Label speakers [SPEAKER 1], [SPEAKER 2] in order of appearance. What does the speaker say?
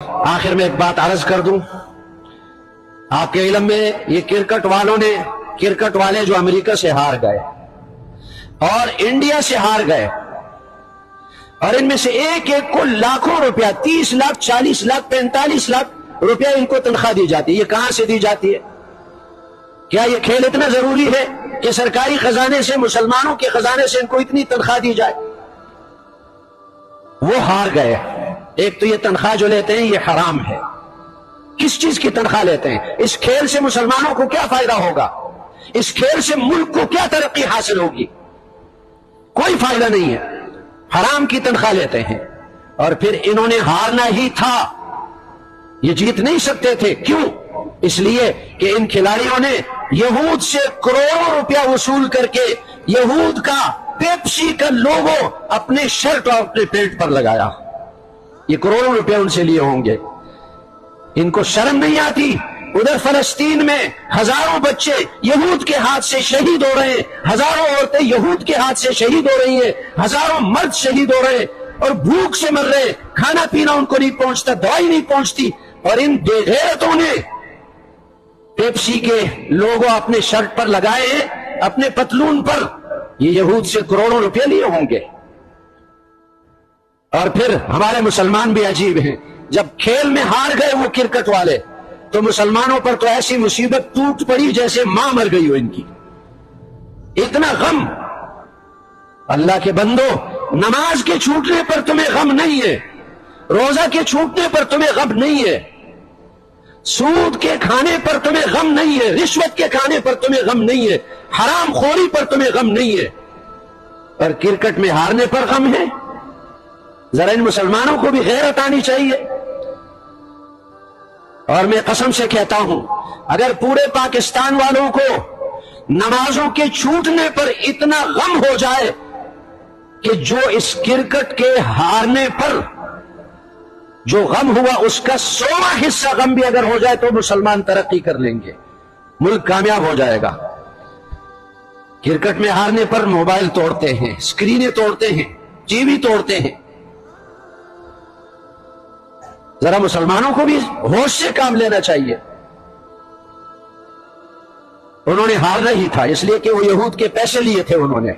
[SPEAKER 1] آخر میں ایک بات عرض کر دوں آپ کے علم میں، یہ کرکٹ والے جو امریکہ سے ہار گئے اور انڈیا سے ہار گئے، اور ان میں سے ایک ایک کو لاکھوں روپیہ 30 لاکھ 40 لاکھ 45 لاکھ روپیہ ان کو تنخواہ دی جاتی ہے۔ یہ کہاں سے دی جاتی ہے؟ کیا یہ کھیل اتنا ضروری ہے کہ سرکاری خزانے سے، مسلمانوں کے خزانے سے ان کو اتنی تنخواہ دی جائے؟ وہ ہار گئے۔ ایک تو یہ تنخواہ جو لیتے ہیں یہ حرام ہے۔ کس چیز کی تنخواہ لیتے ہیں؟ اس کھیل سے مسلمانوں کو کیا فائدہ ہوگا؟ اس کھیل سے ملک کو کیا ترقی حاصل ہوگی؟ کوئی فائدہ نہیں ہے۔ حرام کی تنخواہ لیتے ہیں، اور پھر انہوں نے ہارنا ہی تھا، یہ جیت نہیں سکتے تھے۔ کیوں؟ اس لیے کہ ان کھلاڑیوں نے یہود سے کروڑوں روپیہ وصول کر کے یہود کا، پیپسی کا لوگو اپنے شرٹ اور اپنے پیٹ پر لگایا۔ یہ کروڑوں روپیہ ان سے لیے ہوں گے۔ ان کو شرم نہیں آتی؟ ادھر فلسطین میں ہزاروں بچے یہود کے ہاتھ سے شہید ہو رہے ہیں، ہزاروں عورتیں یہود کے ہاتھ سے شہید ہو رہی ہیں، ہزاروں مرد شہید ہو رہے ہیں، اور بھوک سے مر رہے ہیں، کھانا پینا ان کو نہیں پہنچتا، دوائی نہیں پہنچتی، اور ان بے غیرتوں نے پیپسی کے لوگو اپنے شرٹ پر لگائے ہیں، اپنے پتلون پر۔ یہ یہود سے کروڑوں روپے لیے ہوں گے۔ اور پھر ہمارے مسلمان بھی عجیب ہیں، جب کھیل میں ہار گئے وہ کرکٹ والے، تو مسلمانوں پر تو ایسی مصیبت ٹوٹ پڑی جیسے ماں مر گئی ہو ان کی، اتنا غم۔ اللہ کے بندو، نماز کے چھوٹنے پر تمہیں غم نہیں ہے، روزہ کے چھوٹنے پر تمہیں غم نہیں ہے، سود کے کھانے پر تمہیں غم نہیں ہے، رشوت کے کھانے پر تمہیں غم نہیں ہے، حرام خوری پر تمہیں غم نہیں ہے، اور کرکٹ میں ہارنے پر غم ہے۔ ذرا ان مسلمانوں کو بھی غیرت آنی چاہیے۔ اور میں قسم سے کہتا ہوں، اگر پورے پاکستان والوں کو نمازوں کے چھوٹنے پر اتنا غم ہو جائے کہ جو اس کرکٹ کے ہارنے پر جو غم ہوا اس کا 100واں حصہ غم بھی اگر ہو جائے، تو مسلمان ترقی کر لیں گے، ملک کامیاب ہو جائے گا۔ کرکٹ میں ہارنے پر موبائل توڑتے ہیں، اسکرینیں توڑتے ہیں، ٹی وی توڑتے ہیں۔ ذرا مسلمانوں کو بھی ہوش سے کام لینا چاہیے۔ انہوں نے ہارنا ہی تھا، اس لیے کہ وہ یہود کے پیسے لیے تھے انہوں نے۔